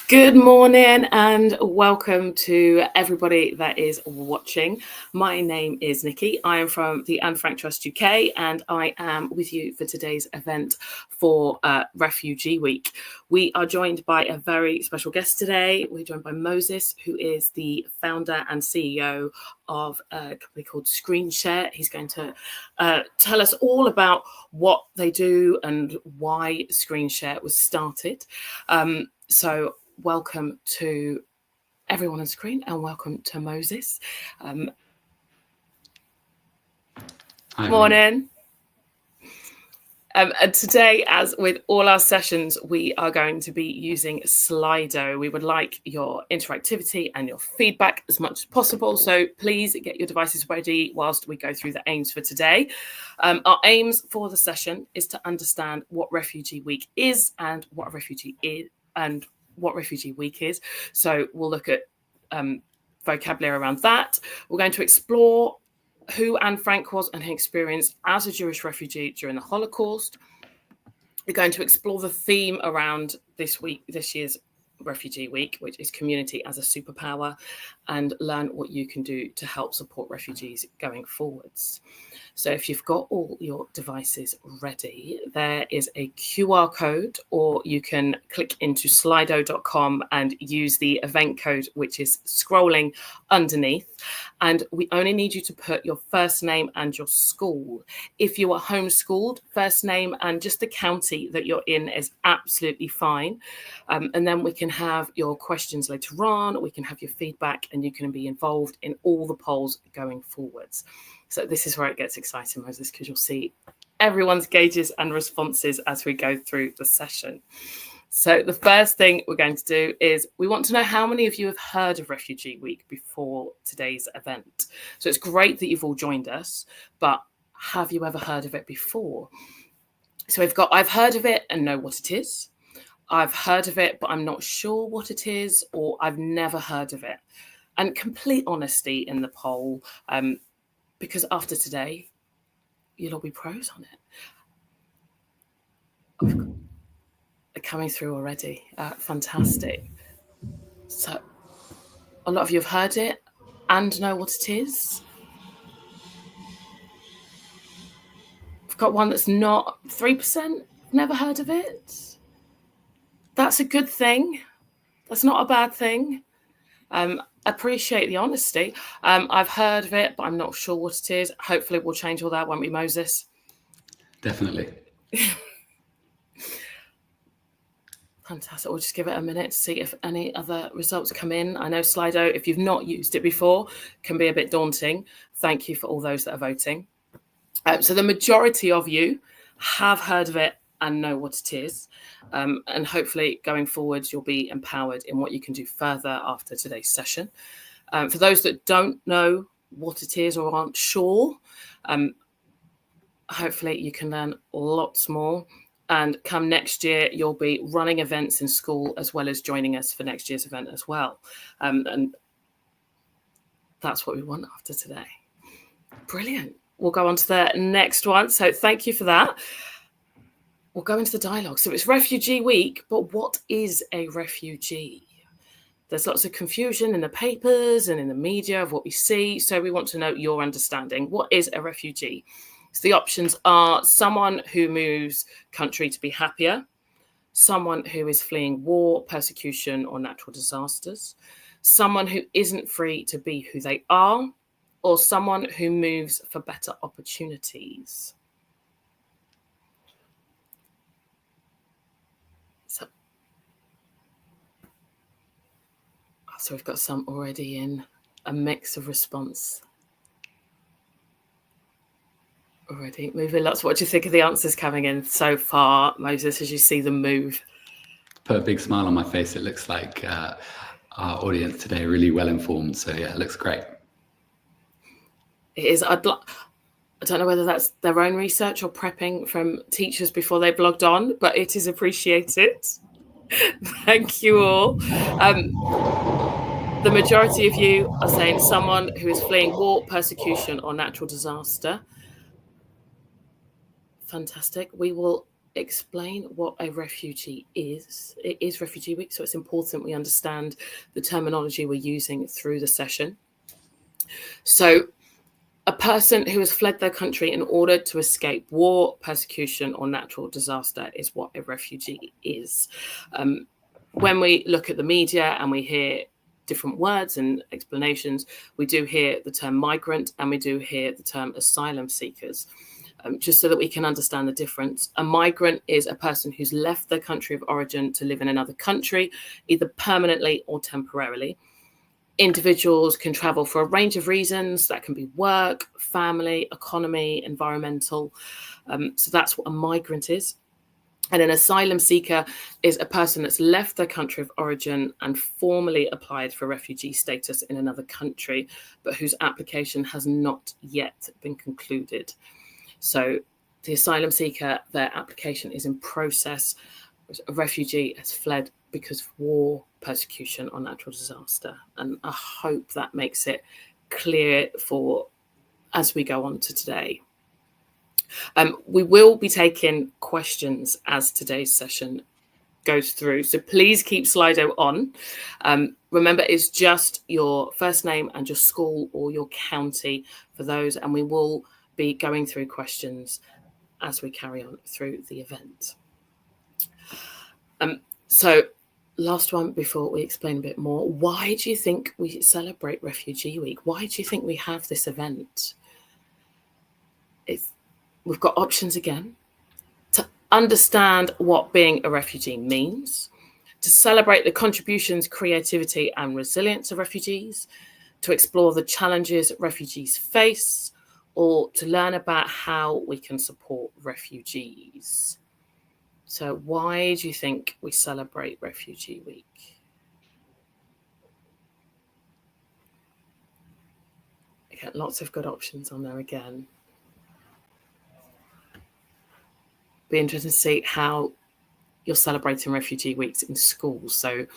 Good morning and welcome to everybody that is watching. My name is Nikki. I am from the Anne Frank Trust UK and I am with you for today's event for Refugee Week. We are joined by a very special guest today. We're joined by Moses, who is the founder and CEO of a company called ScreenShare. He's going to tell us all about what they do and why ScreenShare was started. So welcome to everyone on screen and welcome to Moses. Morning. And today, as with all our sessions, we are going to be using Slido. We would like your interactivity and your feedback as much as possible. So please get your devices ready whilst we go through the aims for today. Our aims for the session is to understand what Refugee Week is and what a refugee is and what Refugee Week is. So we'll look at vocabulary around that. We're going to explore who Anne Frank was and her experience as a Jewish refugee during the Holocaust. We're going to explore the theme around this year's Refugee Week, which is community as a superpower, and learn what you can do to help support refugees going forwards. So if you've got all your devices ready, there is a QR code, or you can click into slido.com and use the event code, which is scrolling underneath. And we only need you to put your first name and your school. If you are homeschooled, first name and just the county that you're in is absolutely fine. And then we can have your questions later on, we can have your feedback, and you can be involved in all the polls going forwards. So this is where it gets exciting, Moses, because you'll see everyone's gauges and responses as we go through the session. So the first thing we're going to do is we want to know how many of you have heard of Refugee Week before today's event. So it's great that you've all joined us, but have you ever heard of it before? So we've got, I've heard of it and know what it is. I've heard of it, but I'm not sure what it is, or I've never heard of it. And complete honesty in the poll, because after today, you'll all be pros on it. They're coming through already. Fantastic. So a lot of you have heard it and know what it is. We've got one that's not 3%, never heard of it. That's a good thing. That's not a bad thing. Appreciate the honesty. I've heard of it, but I'm not sure what it is. Hopefully we'll change all that, won't we, Moses? Definitely. Fantastic. We'll just give it a minute to see if any other results come in. I know Slido, if you've not used it before, can be a bit daunting. Thank you for all those that are voting. So the majority of you have heard of it and know what it is. And hopefully going forward, you'll be empowered in what you can do further after today's session. For those that don't know what it is or aren't sure, hopefully you can learn lots more. And come next year, you'll be running events in school as well as joining us for next year's event as well. And that's what we want after today. Brilliant. We'll go on to the next one. So thank you for that. We'll go into the dialogue. So it's Refugee Week, but what is a refugee? There's lots of confusion in the papers and in the media of what we see. So we want to know your understanding. What is a refugee? So the options are someone who moves country to be happier, someone who is fleeing war, persecution, or natural disasters, someone who isn't free to be who they are, or someone who moves for better opportunities. So we've got some already in, a mix of response. Already moving lots. What do you think of the answers coming in so far, Moses, as you see them move? Put a big smile on my face. It looks like our audience today are really well informed. So yeah, it looks great. It is. I don't know whether that's their own research or prepping from teachers before they blogged on, but it is appreciated. Thank you all. The majority of you are saying someone who is fleeing war, persecution, or natural disaster. Fantastic. We will explain what a refugee is. It is Refugee Week, so it's important we understand the terminology we're using through the session. So a person who has fled their country in order to escape war, persecution, or natural disaster is what a refugee is. When we look at the media and we hear different words and explanations, we do hear the term migrant and we do hear the term asylum seekers. Just so that we can understand the difference. A migrant is a person who's left their country of origin to live in another country, either permanently or temporarily. Individuals can travel for a range of reasons. That can be work, family, economy, environmental. So that's what a migrant is. And an asylum seeker is a person that's left their country of origin and formally applied for refugee status in another country, but whose application has not yet been concluded. So the asylum seeker, their application is in process. A refugee has fled because of war, persecution, or natural disaster. And I hope that makes it clear for as we go on to today. We will be taking questions as today's session goes through. So please keep Slido on. Remember, it's just your first name and your school or your county for those. And we will be going through questions as we carry on through the event. So last one before we explain a bit more, why do you think we celebrate Refugee Week? Why do you think we have this event? We've got options again. To understand what being a refugee means, to celebrate the contributions, creativity and resilience of refugees, to explore the challenges refugees face, or to learn about how we can support refugees. So why do you think we celebrate Refugee Week? Okay, lots of good options on there again. Be interested to see how you're celebrating Refugee Weeks in schools. So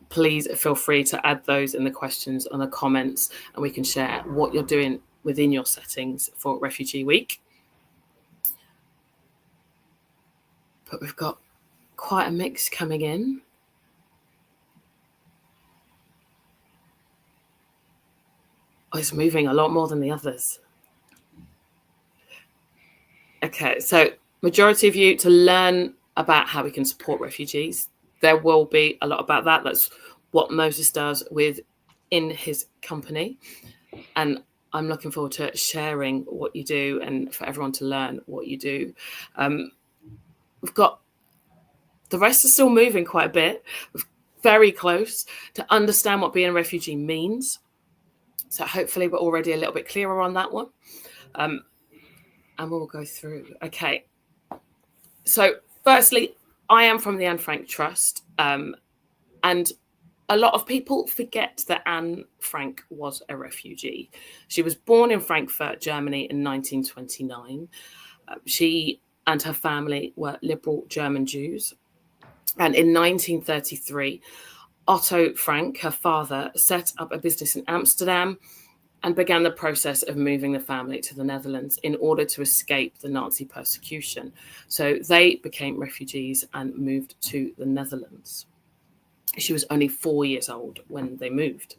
please feel free to add those in the questions and the comments, and we can share what you're doing within your settings for Refugee Week. But we've got quite a mix coming in. Oh, it's moving a lot more than the others. Okay, so majority of you to learn about how we can support refugees. There will be a lot about that. That's what Moses does within his company. And I'm looking forward to sharing what you do and for everyone to learn what you do. We've got the rest is still moving quite a bit. We're very close to understand what being a refugee means. So hopefully we're already a little bit clearer on that one. And we'll go through. Okay. So firstly, I am from the Anne Frank Trust. And a lot of people forget that Anne Frank was a refugee. She was born in Frankfurt, Germany in 1929. She and her family were liberal German Jews. And in 1933, Otto Frank, her father, set up a business in Amsterdam and began the process of moving the family to the Netherlands in order to escape the Nazi persecution. So they became refugees and moved to the Netherlands. She was only 4 years old when they moved.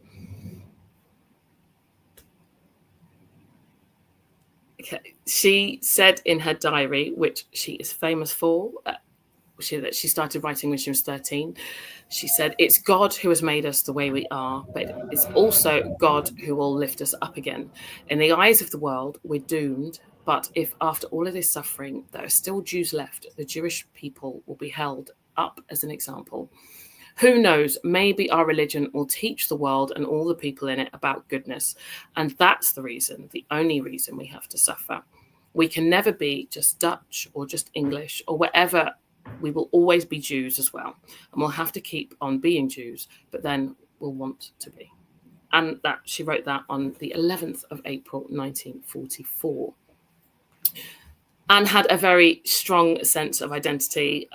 Okay. She said in her diary, which she is famous for, that she started writing when she was 13. She said, "It's God who has made us the way we are, but it's also God who will lift us up again. In the eyes of the world, we're doomed. But if after all of this suffering, there are still Jews left, the Jewish people will be held up as an example. Who knows, maybe our religion will teach the world and all the people in it about goodness. And that's the reason, the only reason we have to suffer. We can never be just Dutch or just English or whatever. We will always be Jews as well. And we'll have to keep on being Jews, but then we'll want to be." And that she wrote that on the 11th of April, 1944. Anne had a very strong sense of identity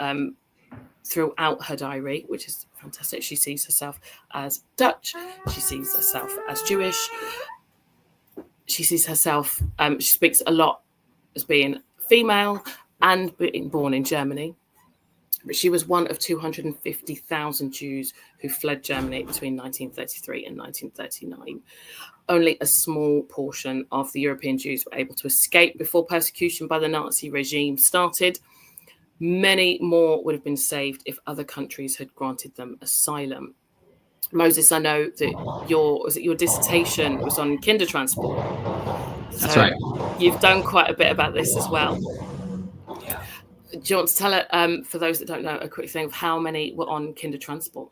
throughout her diary, which is fantastic. She sees herself as Dutch. She sees herself as Jewish. She sees herself, she speaks a lot as being female, and being born in Germany. But she was one of 250,000 Jews who fled Germany between 1933 and 1939. Only a small portion of the European Jews were able to escape before persecution by the Nazi regime started. Many more would have been saved if other countries had granted them asylum. Moses, I know that your dissertation was on Kindertransport. That's right. You've done quite a bit about this as well. Yeah. Do you want to tell it, for those that don't know, a quick thing of how many were on Kindertransport?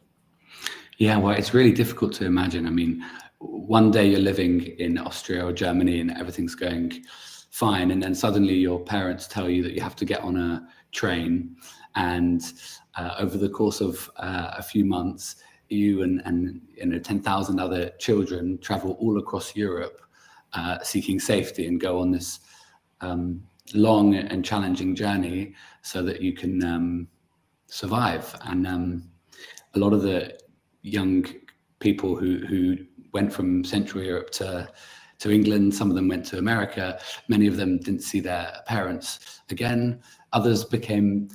Yeah, well, it's really difficult to imagine. I mean, one day you're living in Austria or Germany and everything's going fine, and then suddenly your parents tell you that you have to get on a train, and over the course of a few months, you and 10,000 other children travel all across Europe seeking safety and go on this long and challenging journey so that you can survive. And a lot of the young people who went from Central Europe to England, some of them went to America, many of them didn't see their parents again. Others became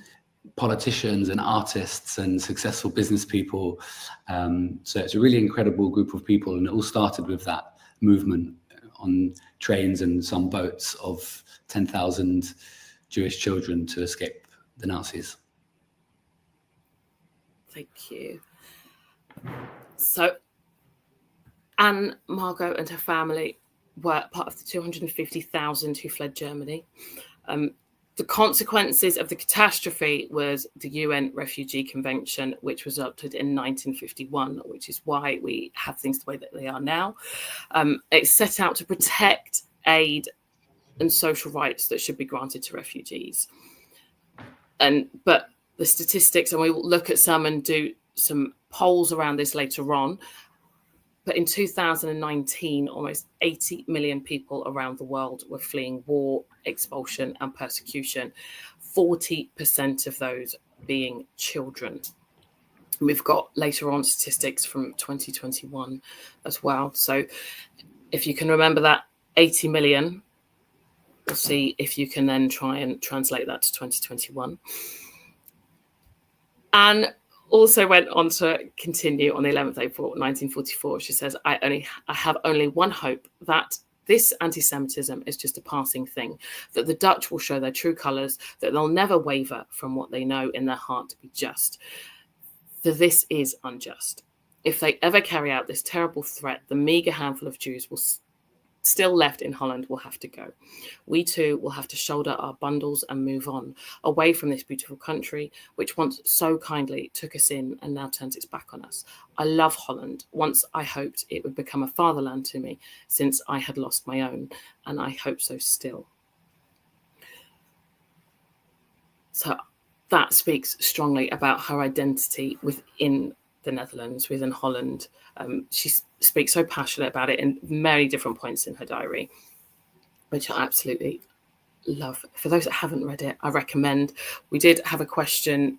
politicians and artists and successful business people. So it's a really incredible group of people, and it all started with that movement on trains and some boats of 10,000 Jewish children to escape the Nazis. Thank you. So Anne, Margot and her family were part of the 250,000 who fled Germany. The consequences of the catastrophe was the UN Refugee Convention, which was adopted in 1951, which is why we have things the way that they are now. It's set out to protect aid and social rights that should be granted to refugees. But the statistics, and we will look at some and do some polls around this later on, but in 2019, almost 80 million people around the world were fleeing war, expulsion and persecution, 40% of those being children. And we've got later on statistics from 2021 as well. So if you can remember that 80 million, we'll see if you can then try and translate that to 2021. And also went on to continue on the 11th of April, 1944. She says, I have only one hope, that this anti-Semitism is just a passing thing, that the Dutch will show their true colours, that they'll never waver from what they know in their heart to be just. For this is unjust. If they ever carry out this terrible threat, the meagre handful of Jews will still left in Holland will have to go. We too will have to shoulder our bundles and move on, away from this beautiful country, which once so kindly took us in and now turns its back on us. I love Holland. Once I hoped it would become a fatherland to me, since I had lost my own, and I hope so still. So that speaks strongly about her identity within the Netherlands, within Holland. She speaks so passionate about it in many different points in her diary, which I absolutely love. For those that haven't read it, I recommend. We did have a question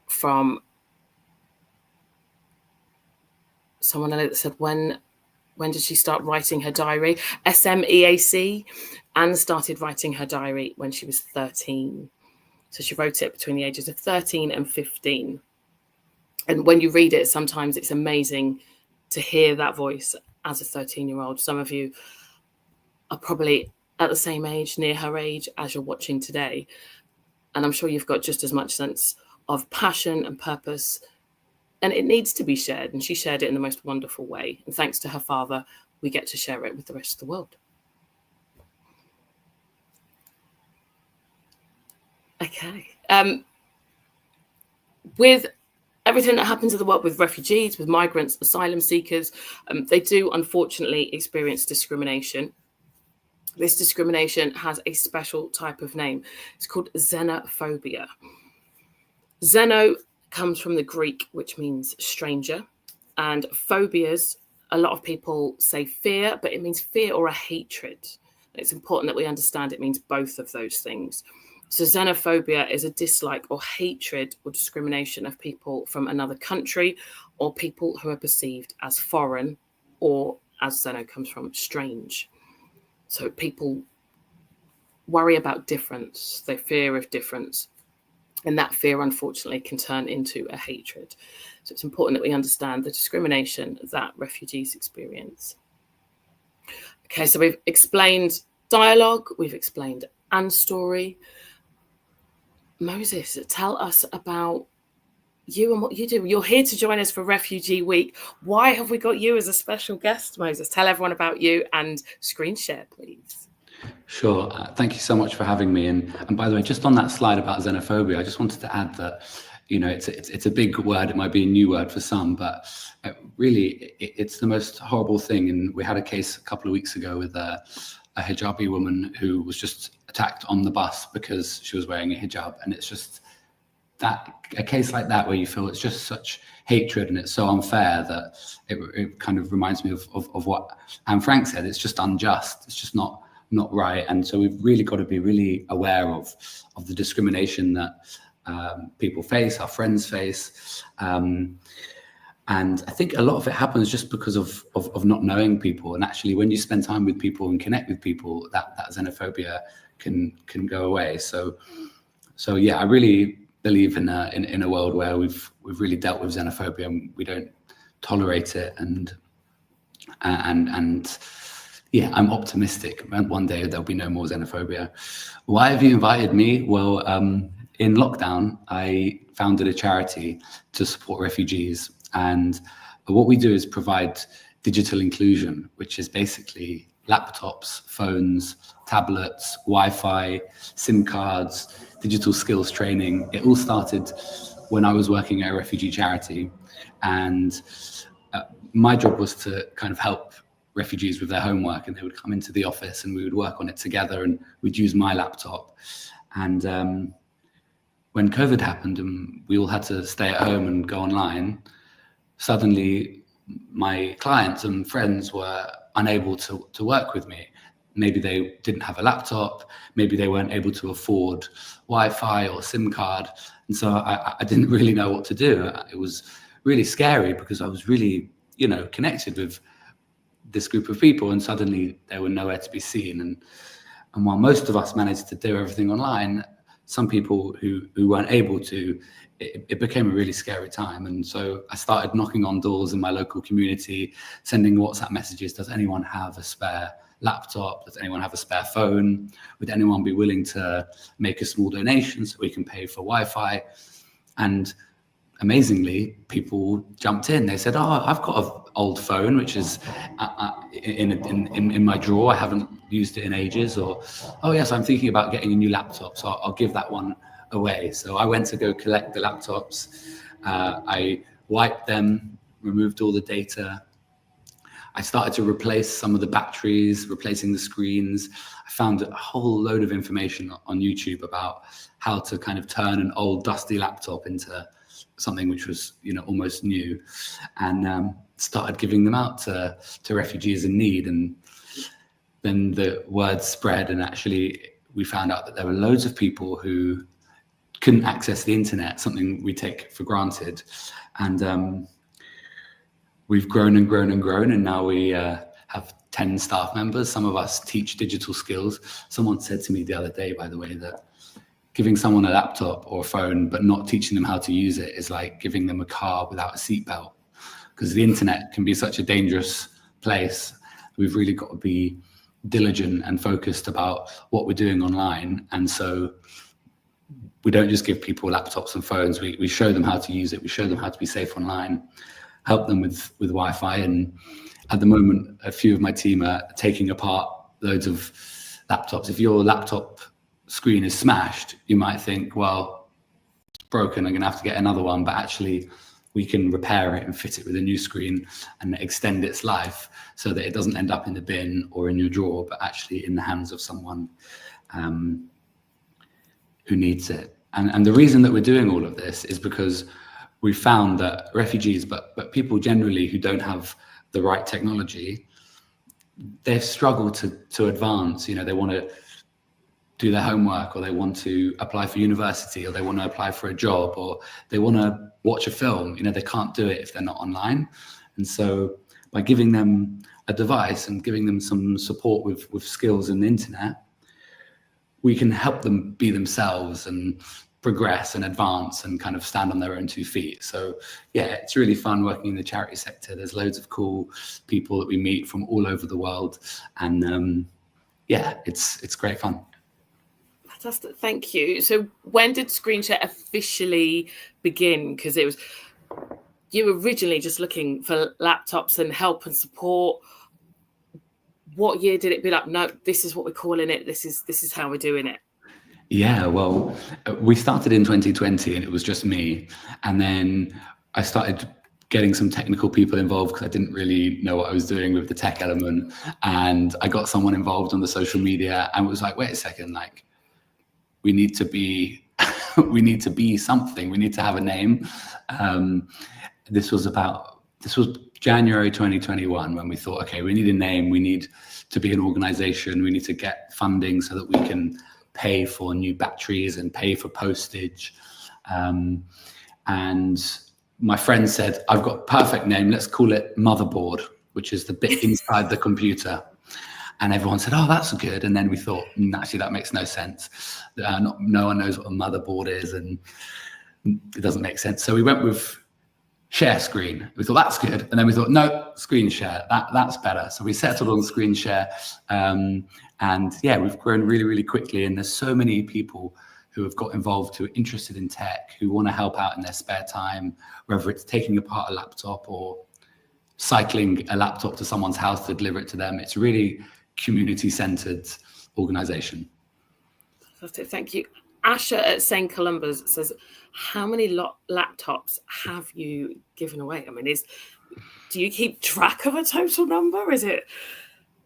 from someone that said, when did she start writing her diary? SMEAC. Anne started writing her diary when she was 13. So she wrote it between the ages of 13 and 15. And when you read it, sometimes it's amazing to hear that voice as a 13-year-old. Some of you are probably at the same age, near her age, as you're watching today. And I'm sure you've got just as much sense of passion and purpose. And it needs to be shared. And she shared it in the most wonderful way. And thanks to her father, we get to share it with the rest of the world. Okay. With everything that happens in the world with refugees, with migrants, asylum seekers, they do unfortunately experience discrimination. This discrimination has a special type of name. It's called xenophobia. Xeno comes from the Greek, which means stranger. And phobias, a lot of people say fear, but it means fear or a hatred. It's important that we understand it means both of those things. So xenophobia is a dislike or hatred or discrimination of people from another country or people who are perceived as foreign, or as xeno comes from, strange. So people worry about difference, they fear of difference. And that fear, unfortunately, can turn into a hatred. So it's important that we understand the discrimination that refugees experience. Okay, so we've explained dialogue, we've explained and story. Moses, tell us about you and what you do. You're here to join us for Refugee Week. Why have we got you as a special guest, Moses? Tell everyone about you and screen share, please. Sure. Thank you so much for having me. And by the way, just on that slide about xenophobia, I just wanted to add that, it's a big word. It might be a new word for some, but really, it's the most horrible thing. And we had a case a couple of weeks ago with a hijabi woman who was just attacked on the bus because she was wearing a hijab. And it's just a case like that where you feel it's just such hatred and it's so unfair that it kind of reminds me of what Anne Frank said. It's just unjust. It's just not right. And so we've really got to be really aware of the discrimination that people face, our friends face. And I think a lot of it happens just because of not knowing people. And actually, when you spend time with people and connect with people, that xenophobia can go away. So yeah, I really believe in a world where we've really dealt with xenophobia and we don't tolerate it. And yeah, I'm optimistic. One day there'll be no more xenophobia. Why have you invited me? Well, in lockdown, I founded a charity to support refugees. And what we do is provide digital inclusion, which is basically laptops, phones, tablets, Wi-Fi, SIM cards, digital skills training. It all started when I was working at a refugee charity. And my job was to kind of help refugees with their homework, and they would come into the office and we would work on it together, and we'd use my laptop. And when COVID happened and we all had to stay at home and go online, suddenly my clients and friends were unable to work with me. Maybe they didn't have a laptop, maybe they weren't able to afford Wi-Fi or SIM card. And so I didn't really know what to do. It was really scary because I was really, connected with this group of people, and suddenly they were nowhere to be seen. And while most of us managed to do everything online, some people who weren't able to, it became a really scary time. And so I started knocking on doors in my local community, sending WhatsApp messages. Does anyone have a spare laptop? Does anyone have a spare phone? Would anyone be willing to make a small donation so we can pay for Wi-Fi? And amazingly, people jumped in. They said, "Oh, I've got an old phone, which is in my drawer. I haven't used it in ages." Or, "Oh yes, I'm thinking about getting a new laptop, so I'll give that one away." So I went to go collect the laptops. I wiped them, removed all the data. I started to replace some of the batteries, replacing the screens. I found a whole load of information on YouTube about how to kind of turn an old dusty laptop into something which was, almost new, and started giving them out to refugees in need. And then the word spread, and actually we found out that there were loads of people who couldn't access the internet, something we take for granted. And we've grown and grown and grown, and now we have 10 staff members. Some of us teach digital skills. Someone said to me the other day, by the way, that giving someone a laptop or a phone but not teaching them how to use it is like giving them a car without a seatbelt, because the internet can be such a dangerous place. We've really got to be diligent and focused about what we're doing online. And so we don't just give people laptops and phones. We show them how to use it. We show them how to be safe online, help them with Wi-Fi. And at the moment, a few of my team are taking apart loads of laptops. If your laptop screen is smashed, you might think, well, it's broken, I'm going to have to get another one. But actually, we can repair it and fit it with a new screen and extend its life so that it doesn't end up in the bin or in your drawer, but actually in the hands of someone who needs it. And the reason that we're doing all of this is because we found that refugees, but people generally who don't have the right technology, they've struggled to advance. They want to do their homework, or they want to apply for university, or they want to apply for a job, or they want to watch a film. They can't do it if they're not online. And so by giving them a device and giving them some support with skills and the internet, we can help them be themselves and progress and advance and kind of stand on their own 2 feet. So yeah, it's really fun working in the charity sector. There's loads of cool people that we meet from all over the world, and yeah, it's great fun. Fantastic, thank you. So when did ScreenShare officially begin? Because you were originally just looking for laptops and help and support. What year did it be like, no, this is what we're calling it, this is how we're doing it? Yeah, well, we started in 2020 and it was just me. And then I started getting some technical people involved because I didn't really know what I was doing with the tech element. And I got someone involved on the social media and was like, wait a second, like we need to be, we need to be something. We need to have a name. This was January 2021 when we thought, okay, we need a name. We need to be an organization. We need to get funding so that we can pay for new batteries and pay for postage. And my friend said, I've got a perfect name. Let's call it Motherboard, which is the bit inside the computer. And everyone said, oh, that's good. And then we thought, actually, that makes no sense. No one knows what a motherboard is and it doesn't make sense. So we went with share screen. We thought that's good. And then we thought, no, screen share, that's better. So we settled on screen share. And yeah, we've grown really, really quickly. And there's so many people who have got involved, who are interested in tech, who want to help out in their spare time, whether it's taking apart a laptop or cycling a laptop to someone's house to deliver it to them. It's really community-centered organization. Fantastic, thank you. Asha at St. Columba's says, how many laptops have you given away? I mean, do you keep track of a total number? Is it?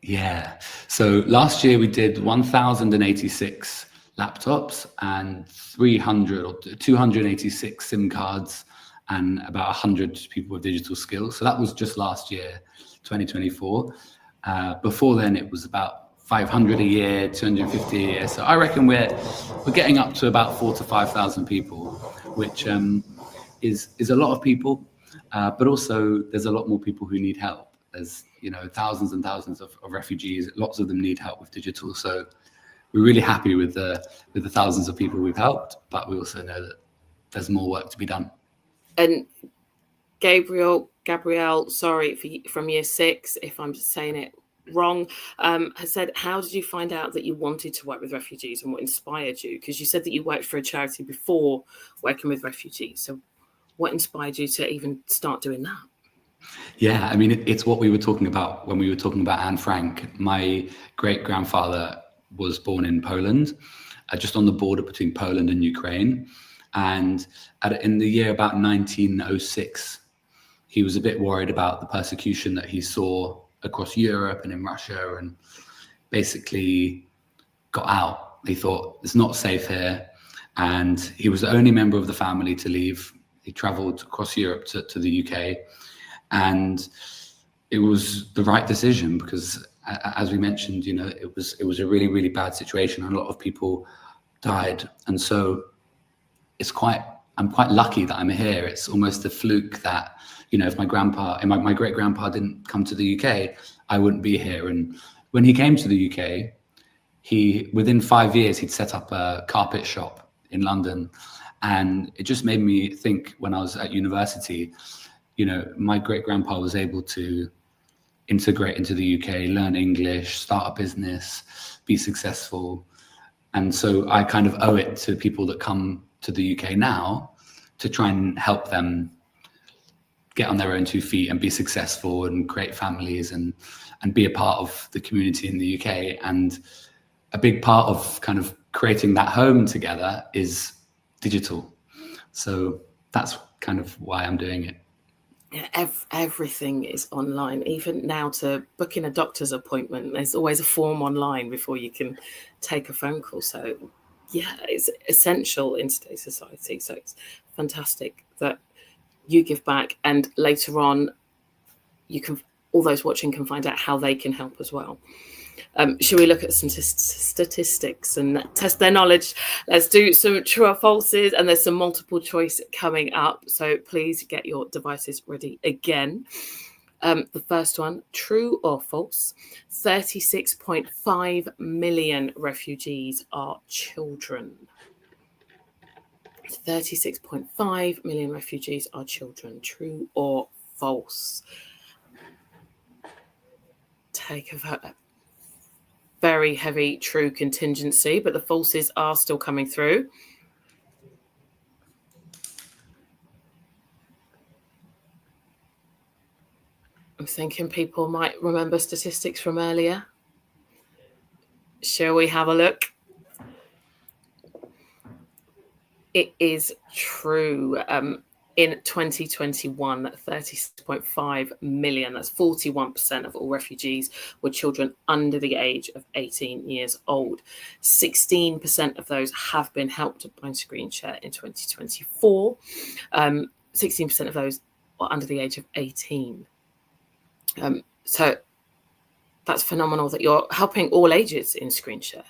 Yeah. So last year we did 1,086 laptops and 300 or 286 SIM cards and about 100 people with digital skills. So that was just last year, 2024. Before then, it was about 500 a year, 250 a year. So I reckon we're getting up to about 4,000 to 5,000 people, which is a lot of people, but also there's a lot more people who need help. There's thousands and thousands of refugees. Lots of them need help with digital. So we're really happy with the thousands of people we've helped, but we also know that there's more work to be done. And Gabrielle, sorry, from year 6, if I'm just saying it wrong, has said, how did you find out that you wanted to work with refugees and what inspired you? Because you said that you worked for a charity before working with refugees. So what inspired you to even start doing that? Yeah, I mean, it's what we were talking about when we were talking about Anne Frank. My great-grandfather was born in Poland, just on the border between Poland and Ukraine. And in the year about 1906, he was a bit worried about the persecution that he saw across Europe and in Russia, and basically got out. He thought, it's not safe here. And he was the only member of the family to leave. He traveled across Europe to the UK. And it was the right decision because, as we mentioned, it was a really, really bad situation. And a lot of people died. And so I'm quite lucky that I'm here. It's almost a fluke that, if my great grandpa didn't come to the UK, I wouldn't be here. And when he came to the UK, within 5 years, he'd set up a carpet shop in London. And it just made me think, when I was at university, my great grandpa was able to integrate into the UK, learn English, start a business, be successful. And so I kind of owe it to people that come to the UK now to try and help them get on their own 2 feet and be successful and create families and be a part of the community in the UK. And a big part of kind of creating that home together is digital. So that's kind of why I'm doing it. Yeah, everything is online. Even now, to book in a doctor's appointment, there's always a form online before you can take a phone call. So yeah, it's essential in today's society. So it's fantastic that you give back, and later on all those watching can find out how they can help as well. Should we look at some statistics and test their knowledge? Let's do some true or falses, and there's some multiple choice coming up. So please get your devices ready again. The first one, true or false? 36.5 million refugees are children. 36.5 million refugees are children. True or false? Take a vote. Very heavy true contingency, but the falses are still coming through. I'm thinking people might remember statistics from earlier. Shall we have a look? It is true. In 2021, 36.5 million, that's 41% of all refugees, were children under the age of 18 years old. 16% of those have been helped by ScreenShare in 2024. 16% of those are under the age of 18. So that's phenomenal that you're helping all ages in ScreenShare.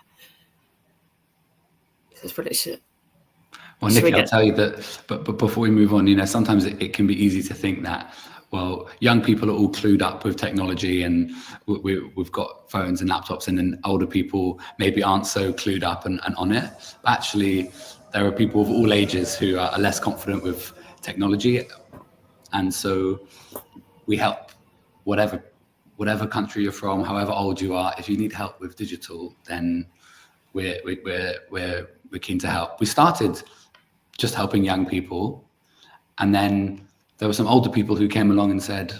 That's pretty. Well, Nikki, I'll tell you that, but before we move on, sometimes it can be easy to think that, well, young people are all clued up with technology and we've got phones and laptops, and then older people maybe aren't so clued up and on it. But actually, there are people of all ages who are less confident with technology. And so we help whatever country you're from, however old you are. If you need help with digital, then we're keen to help. We started just helping young people, and then there were some older people who came along and said,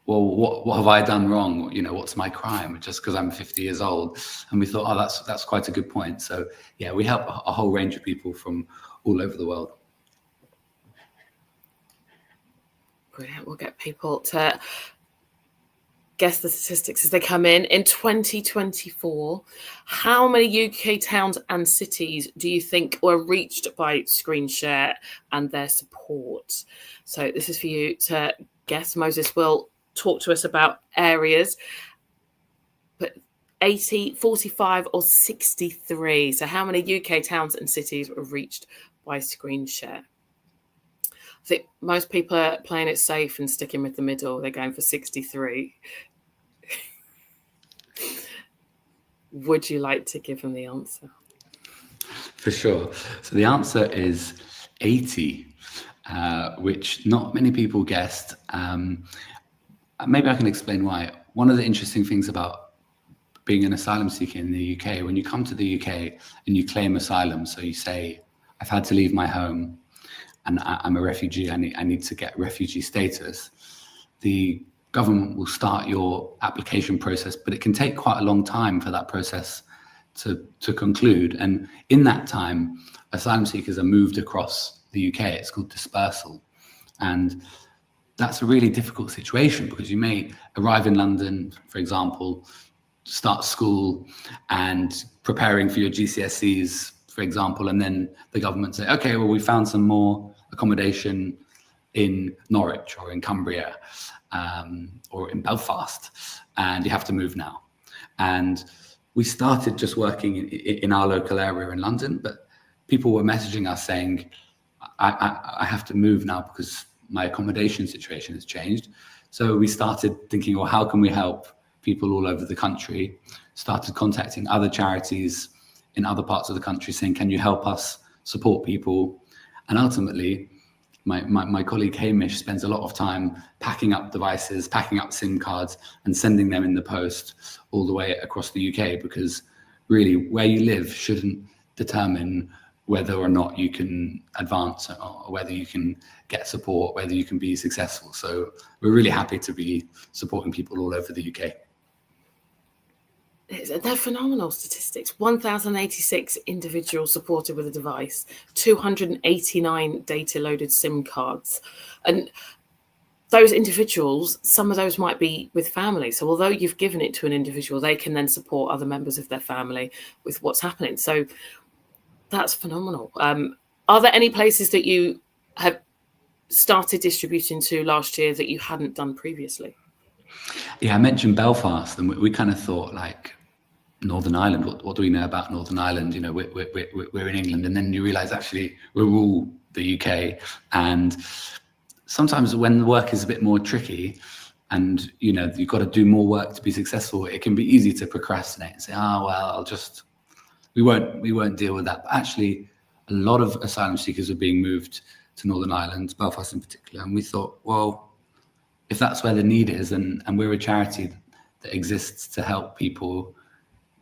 well, what have I done wrong? What's my crime just because I'm 50 years old? And we thought, that's quite a good point. So yeah, we help a whole range of people from all over the world. Brilliant. We'll get people to guess the statistics as they come in. In 2024, how many UK towns and cities do you think were reached by ScreenShare and their support? So this is for you to guess. Moses will talk to us about areas, but 80, 45 or 63. So how many UK towns and cities were reached by ScreenShare? I think most people are playing it safe and sticking with the middle. They're going for 63. Would you like to give them the answer? For sure. So the answer is 80, which not many people guessed. Maybe I can explain why. One of the interesting things about being an asylum seeker in the UK, when you come to the UK and you claim asylum, so you say, I've had to leave my home, and I'm a refugee, I need to get refugee status, the government will start your application process, but it can take quite a long time for that process to conclude. And in that time, asylum seekers are moved across the UK. It's called dispersal. And that's a really difficult situation because you may arrive in London, for example, start school and preparing for your GCSEs, for example, and then the government say, okay, well, we found some more accommodation in Norwich or in Cumbria or in Belfast, and you have to move now. And we started just working in our local area in London, but people were messaging us saying, I have to move now because my accommodation situation has changed. So we started thinking, well, how can we help people all over the country? Started contacting other charities in other parts of the country saying, can you help us support people? And ultimately, my colleague Hamish spends a lot of time packing up devices, packing up SIM cards and sending them in the post all the way across the UK, because really where you live shouldn't determine whether or not you can advance or whether you can get support, whether you can be successful. So we're really happy to be supporting people all over the UK. They're phenomenal statistics. 1,086 individuals supported with a device, 289 data-loaded SIM cards. And those individuals, some of those might be with family. So although you've given it to an individual, they can then support other members of their family with what's happening. So that's phenomenal. Are there any places that you have started distributing to last year that you hadn't done previously? Yeah, I mentioned Belfast, and we kind of thought like Northern Ireland. What do we know about Northern Ireland? You know, we're in England, and then you realise actually we're all the UK. And sometimes when the work is a bit more tricky, and you've got to do more work to be successful, it can be easy to procrastinate and say, well, we won't deal with that. But actually, a lot of asylum seekers are being moved to Northern Ireland, Belfast in particular, and we thought, well, if that's where the need is, and we're a charity that exists to help people,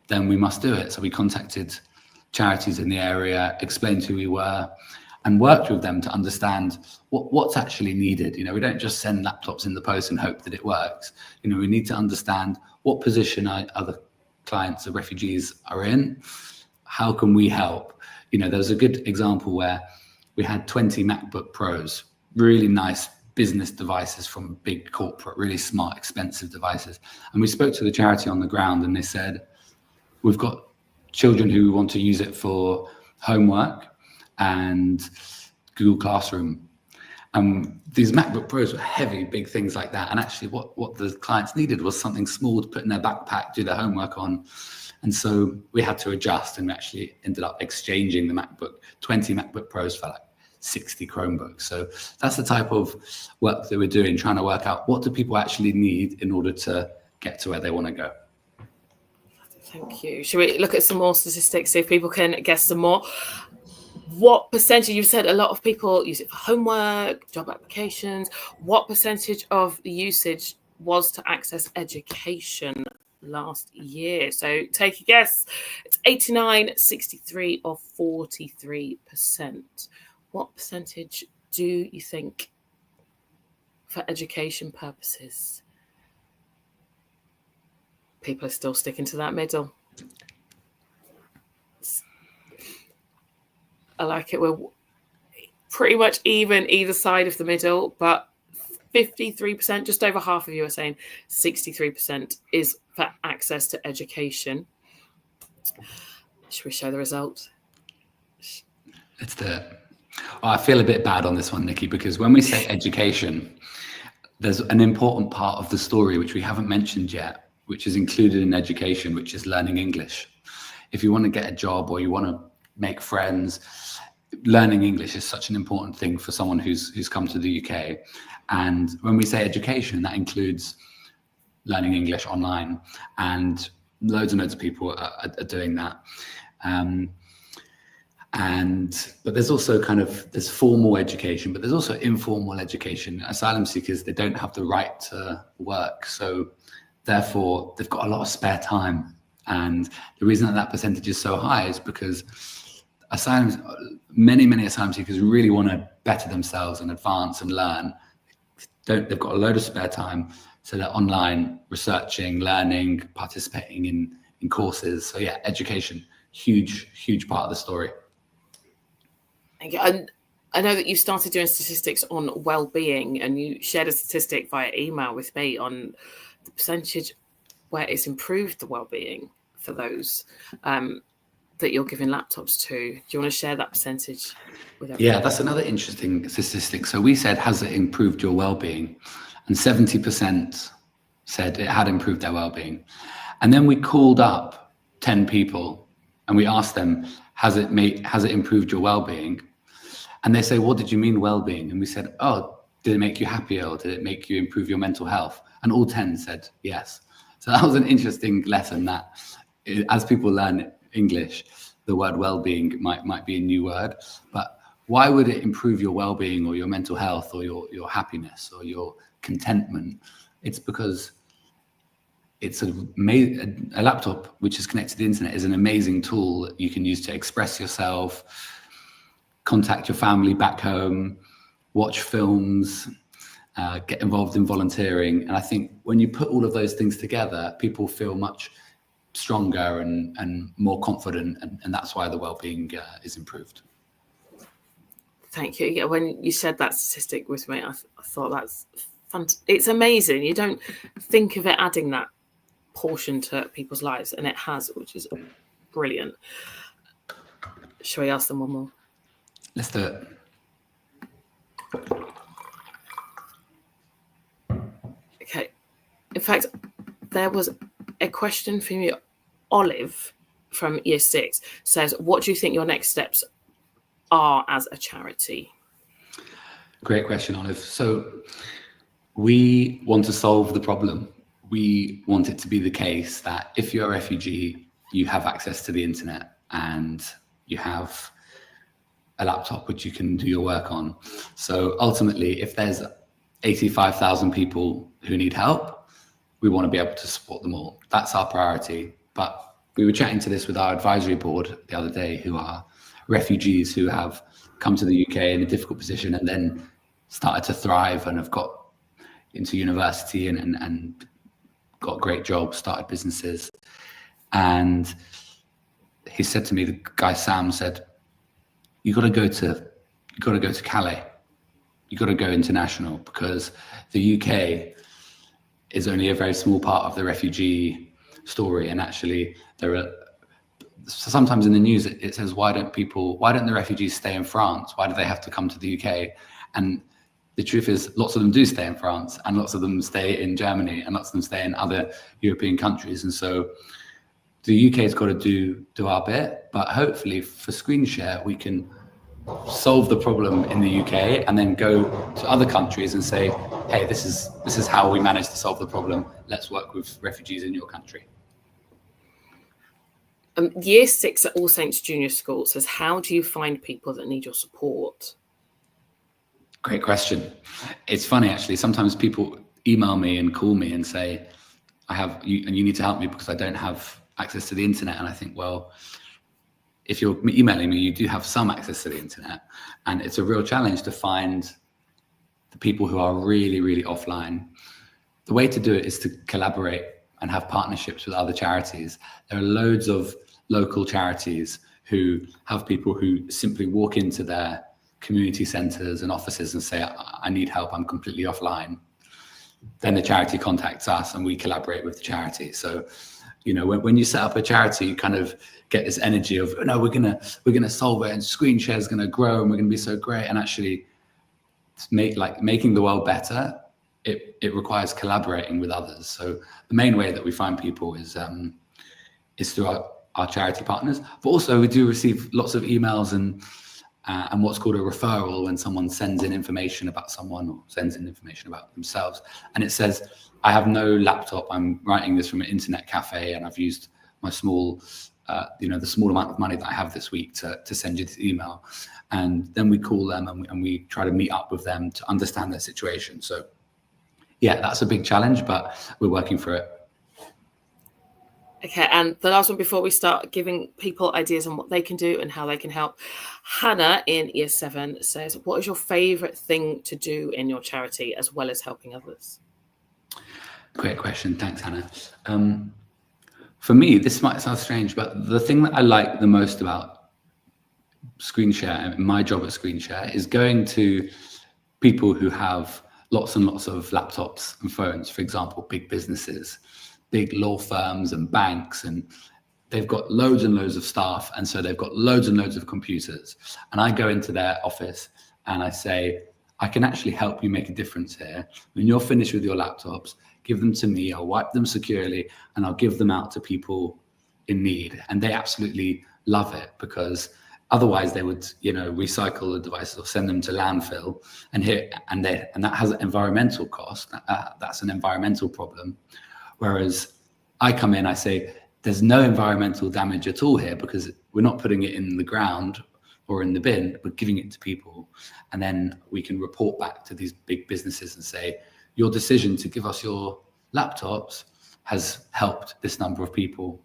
then we must do it. So we contacted charities in the area, explained who we were, and worked with them to understand what's actually needed. We don't just send laptops in the post and hope that it works. We need to understand what position other clients of refugees are in. How can we help? There was a good example where we had 20 MacBook Pros, really nice business devices from big corporate, really smart, expensive devices. And we spoke to the charity on the ground, and they said, we've got children who want to use it for homework and Google Classroom. These MacBook Pros were heavy, big things like that. And actually what the clients needed was something small to put in their backpack, do their homework on. And so we had to adjust, and we actually ended up exchanging the 20 MacBook Pros for like 60 Chromebooks. So that's the type of work that we're doing, trying to work out what do people actually need in order to get to where they want to go. Thank you. Should we look at some more statistics, see if people can guess some more? What percentage, you said a lot of people use it for homework, job applications. What percentage of the usage was to access education last year? So take a guess. It's 89, 63 or 43%. What percentage do you think for education purposes? People are still sticking to that middle. I like it. We're pretty much even either side of the middle, but 53%, just over half of you are saying 63% is for access to education. Should we show the result? I feel a bit bad on this one, Nikki, because when we say education, there's an important part of the story which we haven't mentioned yet, which is included in education, which is learning English. If you want to get a job or you want to make friends, learning English is such an important thing for someone who's come to the UK. And when we say education, that includes learning English online, and loads and loads of people are doing that. But there's also there's formal education, but there's also informal education. Asylum seekers, they don't have the right to work, so therefore they've got a lot of spare time. And the reason that percentage is so high is because many asylum seekers really want to better themselves and advance and learn. They've got a load of spare time, so they're online researching, learning, participating in courses. So yeah, education, huge part of the story. Thank you. And I know that you started doing statistics on well-being, and you shared a statistic via email with me on the percentage where it's improved the well-being for those that you're giving laptops to. Do you want to share that percentage with everyone? Yeah, that's another interesting statistic. So we said, has it improved your well-being? And 70% said it had improved their well-being. And then we called up 10 people and we asked them, has it improved your well-being? And they say, what did you mean well-being? And we said, did it make you happier, or did it make you improve your mental health? And all 10 said yes. So that was an interesting lesson, that as people learn English, the word well-being might be a new word, but why would it improve your well-being or your mental health or your happiness or your contentment? It's because it's a laptop which is connected to the internet is an amazing tool that you can use to express yourself, contact your family back home, watch films, get involved in volunteering. And I think when you put all of those things together, people feel much stronger and more confident, and that's why the well-being is improved. Thank you. Yeah, when you shared that statistic with me, I thought that's fun. It's amazing. You don't think of it adding that portion to people's lives, and it has, which is brilliant. Shall we ask them one more? Let's do it. Okay. In fact, there was a question from you. Olive from Year 6 says, what do you think your next steps are as a charity? Great question, Olive. So We want to solve the problem. We want it to be the case that if you're a refugee, you have access to the internet and you have a laptop which you can do your work on. So ultimately, if there's 85,000 people who need help, we want to be able to support them all. That's our priority. But we were chatting to this with our advisory board the other day, who are refugees who have come to the UK in a difficult position and then started to thrive and have got into university and got great jobs, started businesses. And he said to me, the guy Sam said, you got to go to Calais. You got to go international, because the UK is only a very small part of the refugee story. And actually, there are sometimes in the news it says, why don't the refugees stay in France? Why do they have to come to the UK? And the truth is, lots of them do stay in France, and lots of them stay in Germany, and lots of them stay in other European countries. And so the UK's got to do our bit, but hopefully for Screen Share, we can solve the problem in the UK and then go to other countries and say, hey, this is how we managed to solve the problem. Let's work with refugees in your country. Year 6 at All Saints Junior School says, how do you find people that need your support? Great question. It's funny, actually. Sometimes people email me and call me and say, you need to help me because I don't have access to the internet. And I think, well, if you're emailing me, you do have some access to the internet. And it's a real challenge to find the people who are really, really offline. The way to do it is to collaborate and have partnerships with other charities. There are loads of local charities who have people who simply walk into their community centres and offices and say, I need help, I'm completely offline. Then the charity contacts us and we collaborate with the charity. So, you know, when you set up a charity, you kind of get this energy of, oh, no, we're gonna solve it, and Screen Share is gonna grow and we're gonna be so great. And actually, making the world better, it requires collaborating with others. So the main way that we find people is through our charity partners, but also we do receive lots of emails and what's called a referral, when someone sends in information about someone or sends in information about themselves, and it says, I have no laptop, I'm writing this from an internet cafe, and I've used my small, the small amount of money that I have this week to send you this email. And then we call them and we try to meet up with them to understand their situation. So yeah, that's a big challenge, but we're working for it. Okay, and the last one before we start giving people ideas on what they can do and how they can help. Hannah in Year 7 says, what is your favourite thing to do in your charity as well as helping others? Great question. Thanks, Hannah. For me, this might sound strange, but the thing that I like the most about Screen Share and my job at Screen Share is going to people who have lots and lots of laptops and phones, for example, big businesses, big law firms and banks, and they've got loads and loads of staff, and so they've got loads and loads of computers. And I go into their office and I say, I can actually help you make a difference here. When you're finished with your laptops, give them to me, I'll wipe them securely, and I'll give them out to people in need. And they absolutely love it, because otherwise they would, recycle the devices or send them to landfill, and that has an environmental cost. That's an environmental problem. Whereas I come in, I say, there's no environmental damage at all here, because we're not putting it in the ground or in the bin, we're giving it to people. And then we can report back to these big businesses and say, your decision to give us your laptops has helped this number of people.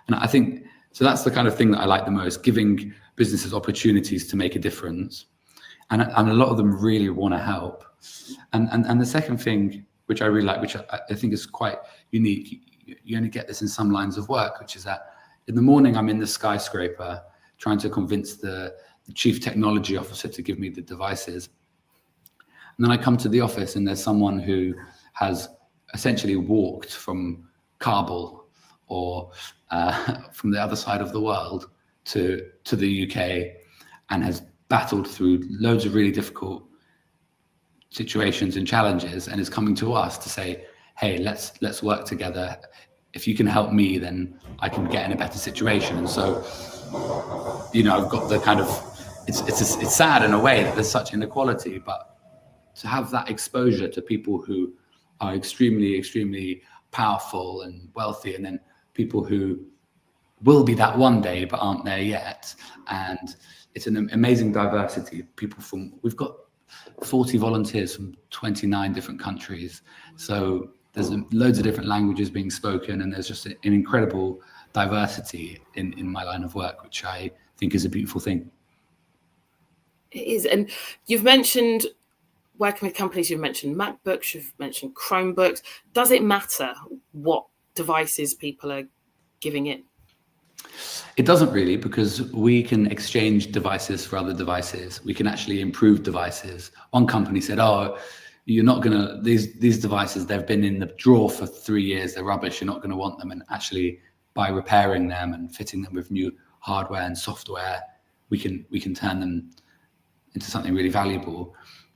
And I think, so that's the kind of thing that I like the most, giving businesses opportunities to make a difference. And a lot of them really want to help. And the second thing, which I really like, which I think is quite unique, you only get this in some lines of work, which is that in the morning, I'm in the skyscraper trying to convince the chief technology officer to give me the devices. And then I come to the office and there's someone who has essentially walked from Kabul or from the other side of the world to the UK and has battled through loads of really difficult situations and challenges, and is coming to us to say, hey, let's work together. If you can help me, then I can get in a better situation. And so, I've got the kind of, it's sad in a way that there's such inequality, but to have that exposure to people who are extremely, extremely powerful and wealthy, and then people who will be that one day but aren't there yet. And it's an amazing diversity. We've got 40 volunteers from 29 different countries. So there's loads of different languages being spoken, and there's just an incredible diversity in my line of work, which I think is a beautiful thing. It is. And you've mentioned working with companies, you've mentioned MacBooks, you've mentioned Chromebooks. Does it matter what devices people are giving in? It doesn't really, because we can exchange devices for other devices. We can actually improve devices. One company said, oh, you're not going to, these devices, they've been in the drawer for 3 years, they're rubbish, you're not going to want them. And actually, by repairing them and fitting them with new hardware and software, we can turn them into something really valuable.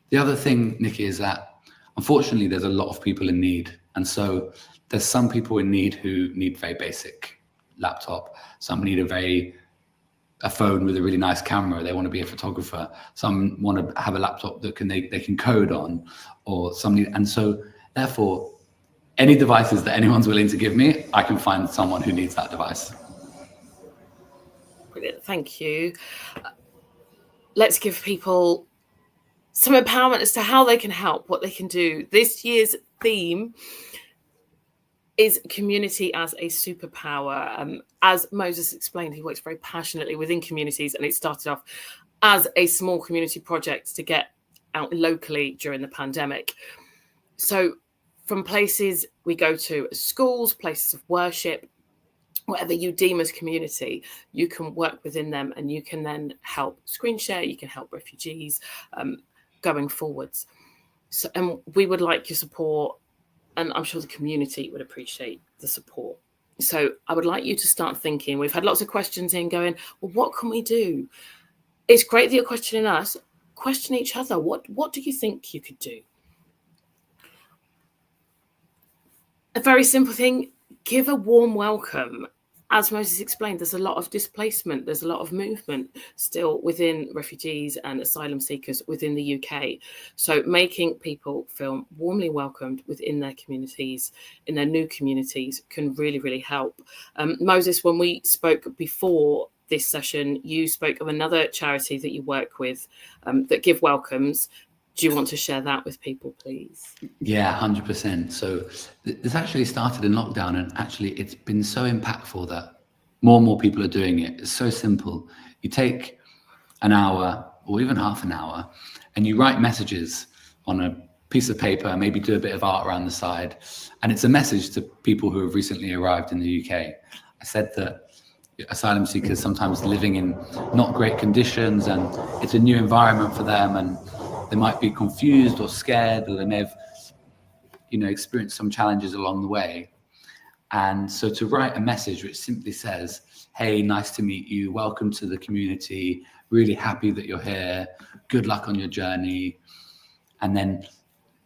The other thing, Nikki, is that unfortunately there's a lot of people in need. And so there's some people in need who need very basic laptop. Some need a phone with a really nice camera. They want to be a photographer. Some want to have a laptop that they can code on, or somebody. And so therefore, any devices that anyone's willing to give me, I can find someone who needs that device. Brilliant, thank you. Let's give people some empowerment as to how they can help, what they can do. This year's theme is community as a superpower. As Moses explained, he works very passionately within communities, and it started off as a small community project to get out locally during the pandemic. So from places we go to, schools, places of worship, whatever you deem as community, you can work within them, and you can then help screen share, you can help refugees going forwards. So, and we would like your support, and I'm sure the community would appreciate the support. So I would like you to start thinking. We've had lots of questions in going, well, what can we do? It's great that you're questioning us. Question each other. What do you think you could do? A very simple thing, give a warm welcome. As Moses explained, there's a lot of displacement. There's a lot of movement still within refugees and asylum seekers within the UK. So making people feel warmly welcomed within their communities, in their new communities, can really, really help. Moses, when we spoke before this session, you spoke of another charity that you work with that give welcomes. Do you want to share that with people, please? Yeah, 100%. So this actually started in lockdown, and actually it's been so impactful that more and more people are doing it. It's so simple. You take an hour or even half an hour and you write messages on a piece of paper, maybe do a bit of art around the side. And it's a message to people who have recently arrived in the UK. I said that asylum seekers sometimes living in not great conditions, and it's a new environment for them, and they might be confused or scared, or they may have, experienced some challenges along the way. And so to write a message which simply says, hey, nice to meet you, welcome to the community, really happy that you're here, good luck on your journey. And then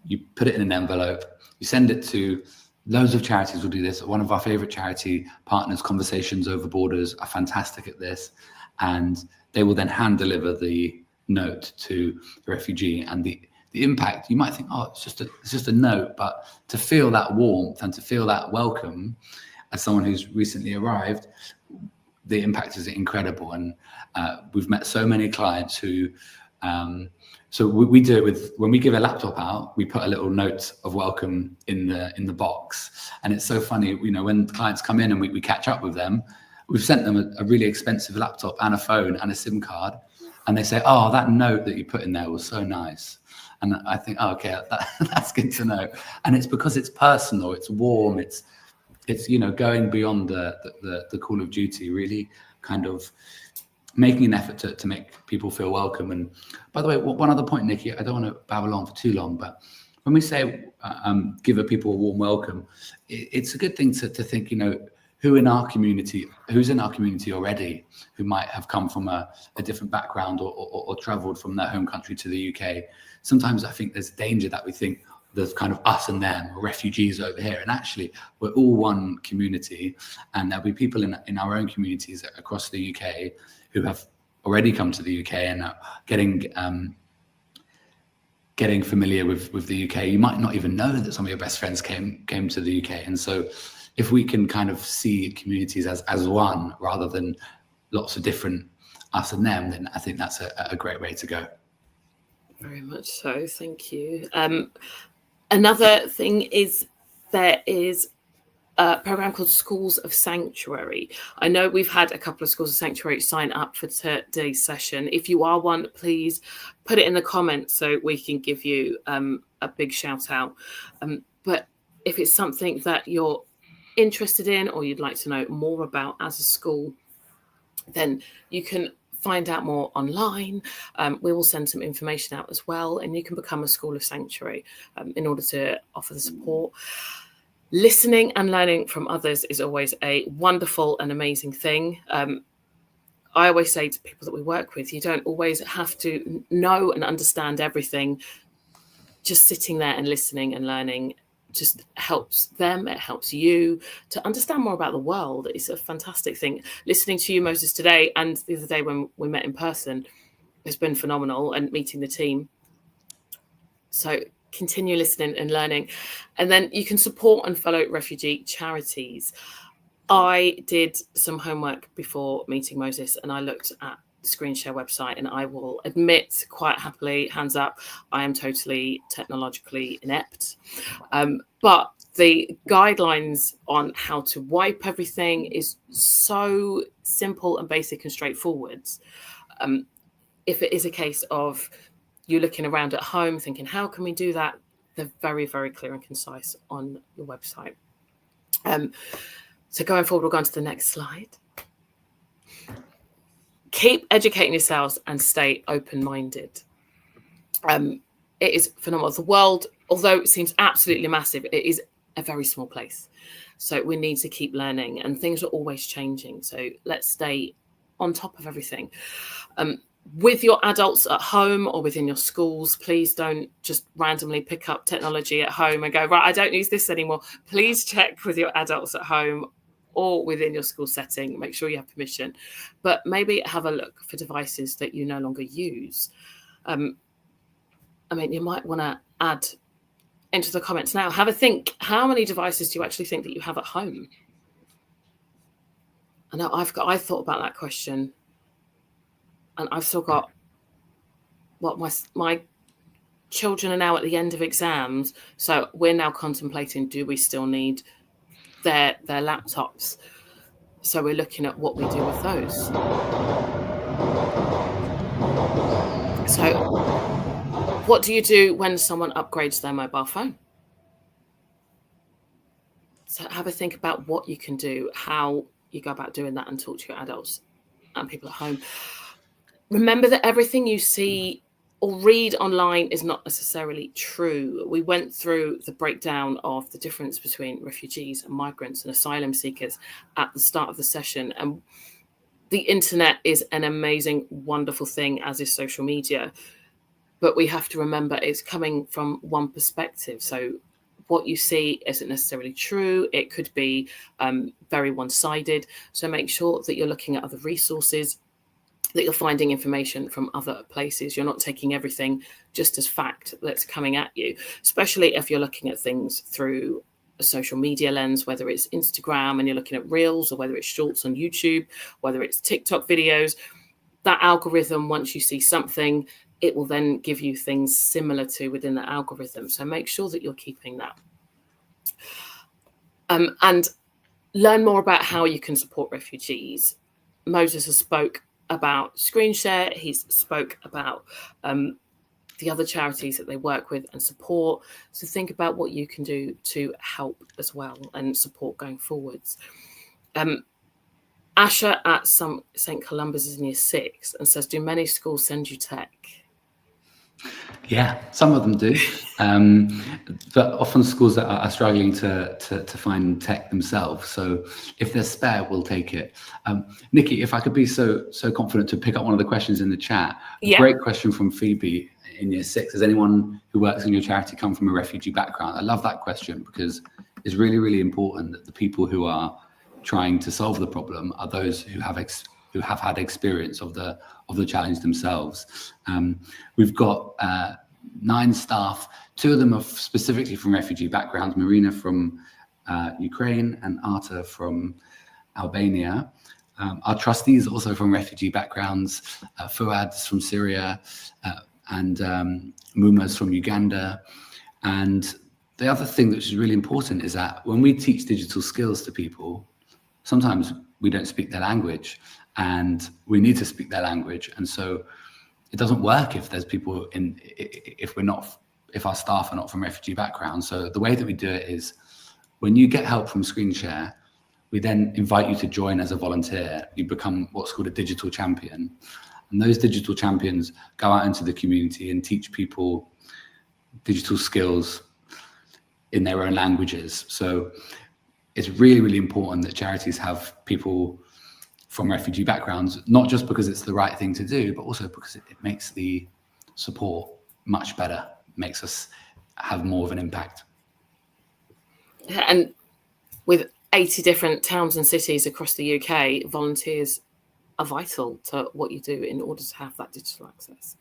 you put it in an envelope, you send it to loads of charities will do this. One of our favorite charity partners, Conversations Over Borders, are fantastic at this. And they will then hand deliver the note to the refugee, and the impact, you might think, oh, it's just a note, but to feel that warmth and to feel that welcome as someone who's recently arrived, the impact is incredible. And we've met so many clients who so we do it with, when we give a laptop out, we put a little note of welcome in the box. And it's so funny, when clients come in and we catch up with them, we've sent them a really expensive laptop and a phone and a SIM card. And they say, oh, that note that you put in there was so nice. And I think, oh, okay, that's good to know. And it's because it's personal, it's warm, it's going beyond the call of duty, really kind of making an effort to make people feel welcome. And by the way, one other point, Nikki, I don't want to babble on for too long, but when we say give people a warm welcome, it's a good thing to think, who's in our community already, who might have come from a different background or traveled from their home country to the UK. Sometimes I think there's danger that we think there's kind of us and them, or refugees over here. And actually, we're all one community. And there'll be people in our own communities across the UK who have already come to the UK and are getting getting familiar with the UK. You might not even know that some of your best friends came to the UK. And so if we can kind of see communities as one rather than lots of different us and them, then I think that's a great way to go. Very much so. Thank you. Another thing is there is a program called Schools of Sanctuary. I know we've had a couple of Schools of Sanctuary sign up for today's session. If you are one, please put it in the comments so we can give you a big shout out. But if it's something that you're interested in or you'd like to know more about as a school, then you can find out more online. We will send some information out as well, and you can become a School of Sanctuary in order to offer the support. Listening and learning from others is always a wonderful and amazing thing. I always say to people that we work with, you don't always have to know and understand everything. Just sitting there and listening and learning just helps them. It helps you to understand more about the world. It's a fantastic thing. Listening to you, Moses, today and the other day when we met in person has been phenomenal, and meeting the team. So continue listening and learning. And then you can support and follow refugee charities. I did some homework before meeting Moses, and I looked at the ScreenShare website, and I will admit quite happily, hands up, I am totally technologically inept. But the guidelines on how to wipe everything is so simple and basic and straightforward. If it is a case of you looking around at home thinking, how can we do that? They're very, very clear and concise on your website. So going forward, we'll go on to the next slide. Keep educating yourselves and stay open-minded. It is phenomenal. The world, although it seems absolutely massive, it is a very small place. So we need to keep learning, and things are always changing. So let's stay on top of everything. With your adults at home or within your schools, please don't just randomly pick up technology at home and go, right, I don't use this anymore. Please check with your adults at home or within your school setting. Make sure you have permission, but maybe have a look for devices that you no longer use. I mean, you might want to add into the comments now, have a think, how many devices do you actually think that you have at home? I know I thought about that question, and I've still got, my children are now at the end of exams, so we're now contemplating, do we still need their laptops? So we're looking at what we do with those. So what do you do when someone upgrades their mobile phone? So have a think about what you can do, how you go about doing that, and talk to your adults and people at home. Remember that everything you see or read online is not necessarily true. We went through the breakdown of the difference between refugees and migrants and asylum seekers at the start of the session. And the internet is an amazing, wonderful thing, as is social media. But we have to remember it's coming from one perspective. So what you see isn't necessarily true. It could be very one-sided. So make sure that you're looking at other resources, that you're finding information from other places. You're not taking everything just as fact that's coming at you, especially if you're looking at things through a social media lens, whether it's Instagram and you're looking at reels, or whether it's shorts on YouTube, whether it's TikTok videos. That algorithm, once you see something, it will then give you things similar to within the algorithm. So make sure that you're keeping that. And learn more about how you can support refugees. Moses has spoke about ScreenShare. He's spoke about the other charities that they work with and support. So think about what you can do to help as well and support going forwards. Asher at St. Columba's is in year 6 and says, do many schools send you tech? Yeah, some of them do, but often schools are struggling to find tech themselves. So if they're spare, we'll take it. Nikki, if I could be so confident to pick up one of the questions in the chat. Yeah. Great question from Phoebe in year 6. Has anyone who works in your charity come from a refugee background? I love that question because it's really, really important that the people who are trying to solve the problem are those who have had experience of the challenge themselves. We've got 9 staff. 2 of them are specifically from refugee backgrounds, Marina from Ukraine and Arta from Albania. Our trustees are also from refugee backgrounds. Fuad's from Syria and Muma's from Uganda. And the other thing which is really important is that when we teach digital skills to people, sometimes we don't speak their language, and we need to speak their language. And so it doesn't work if there's people if our staff are not from refugee backgrounds. So the way that we do it is, when you get help from Screen Share, we then invite you to join as a volunteer. You become what's called a digital champion. And those digital champions go out into the community and teach people digital skills in their own languages. So it's really, really important that charities have people from refugee backgrounds, not just because it's the right thing to do, but also because it makes the support much better, makes us have more of an impact. And with 80 different towns and cities across the UK, volunteers are vital to what you do in order to have that digital access.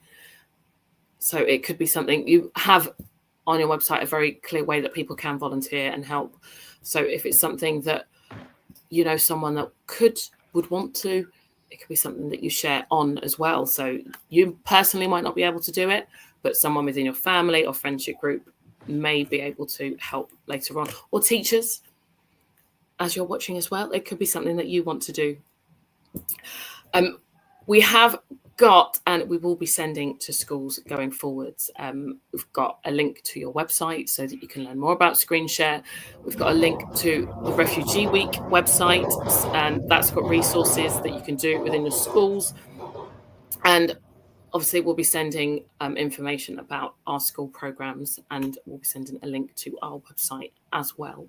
So it could be something you have on your website, a very clear way that people can volunteer and help. So if it's something that you know someone that would want to, it could be something that you share on as well. So you personally might not be able to do it, but someone within your family or friendship group may be able to help later on. Or teachers, as you're watching as well, it could be something that you want to do. We have got, and we will be sending to schools going forwards. We've got a link to your website so that you can learn more about Screen Share. We've got a link to the Refugee Week website, and that's got resources that you can do within your schools. And obviously we'll be sending information about our school programs, and we'll be sending a link to our website as well.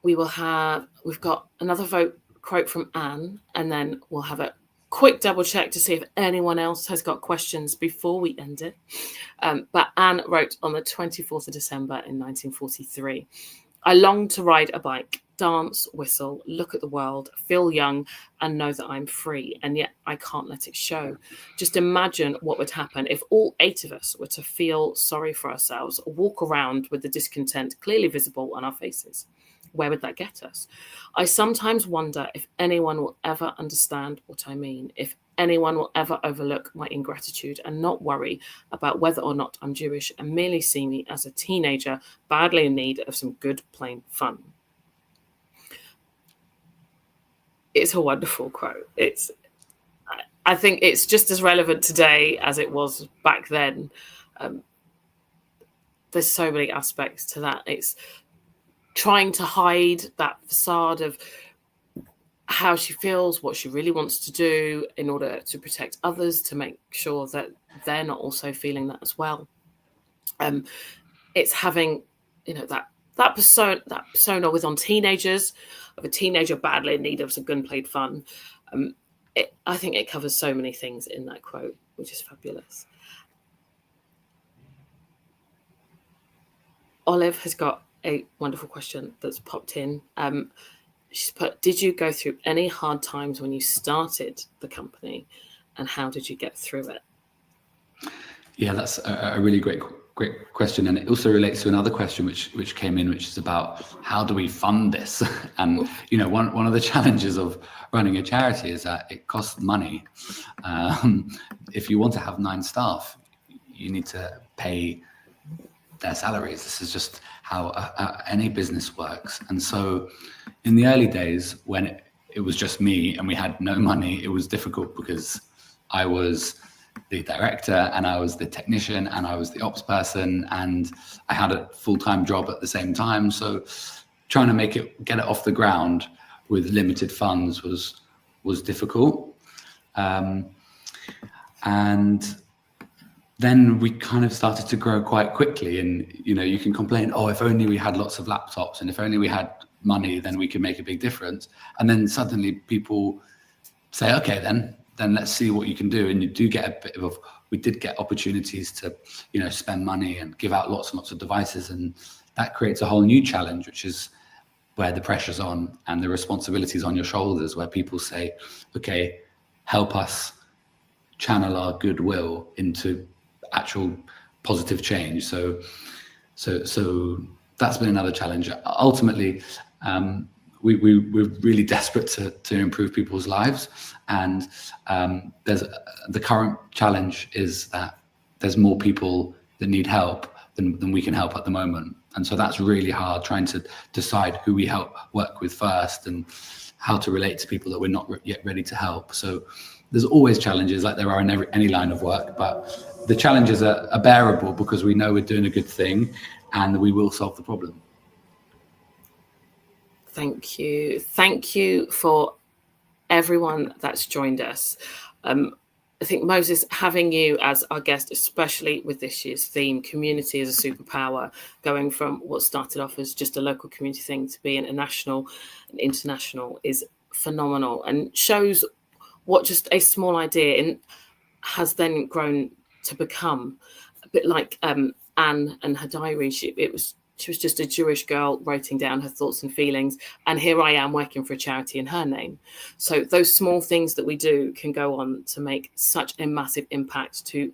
We've got another quote from Anne, and then we'll have a quick double check to see if anyone else has got questions before we end it. But Anne wrote on the 24th of December in 1943, "I long to ride a bike, dance, whistle, look at the world, feel young, and know that I'm free, and yet I can't let it show. Just imagine what would happen if all 8 of us were to feel sorry for ourselves, or walk around with the discontent clearly visible on our faces. Where would that get us? I sometimes wonder if anyone will ever understand what I mean, if anyone will ever overlook my ingratitude and not worry about whether or not I'm Jewish and merely see me as a teenager badly in need of some good, plain fun." It's a wonderful quote. I think it's just as relevant today as it was back then. There's so many aspects to that. It's trying to hide that facade of how she feels, what she really wants to do in order to protect others, to make sure that they're not also feeling that as well. It's having, that persona on teenagers, of a teenager badly in need of some good played fun. I think it covers so many things in that quote, which is fabulous. Olive has got a wonderful question that's popped in. She's put, "Did you go through any hard times when you started the company, and how did you get through it?" Yeah, that's a really great question, and it also relates to another question which came in, which is about how do we fund this? And one of the challenges of running a charity is that it costs money. If you want to have 9 staff, you need to pay their salaries. This is just how any business works. And so in the early days, when it was just me and we had no money, it was difficult because I was the director and I was the technician and I was the ops person and I had a full-time job at the same time. So trying to get it off the ground with limited funds was difficult. And then we kind of started to grow quite quickly, and you can complain, oh, if only we had lots of laptops and if only we had money, then we could make a big difference. And then suddenly people say, okay, then let's see what you can do. And you do get we did get opportunities to spend money and give out lots and lots of devices, and that creates a whole new challenge, which is where the pressure's on and the responsibility's on your shoulders, where people say, okay, help us channel our goodwill into actual positive change. So that's been another challenge. Ultimately, we're really desperate to improve people's lives, and there's the current challenge is that there's more people that need help than we can help at the moment, and so that's really hard, trying to decide who we help work with first and how to relate to people that we're not yet ready to help. So there's always challenges, like there are in any line of work, but the challenges are bearable because we know we're doing a good thing and we will solve the problem. Thank you. Thank you for everyone that's joined us. I think, Moses, having you as our guest, especially with this year's theme, community as a superpower, going from what started off as just a local community thing to being a national and international, is phenomenal and shows what just a small idea has then grown to become. A bit like Anne and her diary. She was just a Jewish girl writing down her thoughts and feelings, and here I am working for a charity in her name. So those small things that we do can go on to make such a massive impact to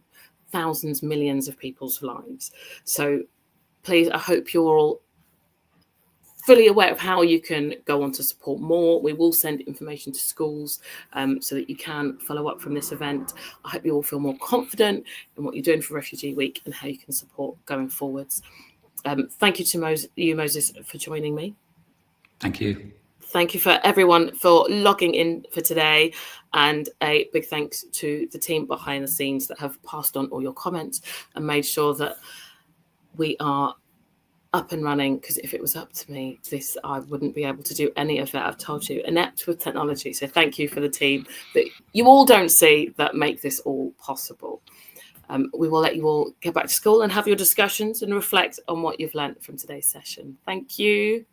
thousands, millions of people's lives. So please, I hope you're all fully aware of how you can go on to support more. We will send information to schools so that you can follow up from this event. I hope you all feel more confident in what you're doing for Refugee Week and how you can support going forwards. Thank you to you, Moses, for joining me. Thank you. Thank you for everyone for logging in for today, and a big thanks to the team behind the scenes that have passed on all your comments and made sure that we are up and running, because if it was up to me, I wouldn't be able to do any of that. I've told you, inept with technology. So thank you for the team that you all don't see that make this all possible. We will let you all get back to school and have your discussions and reflect on what you've learnt from today's session. Thank you.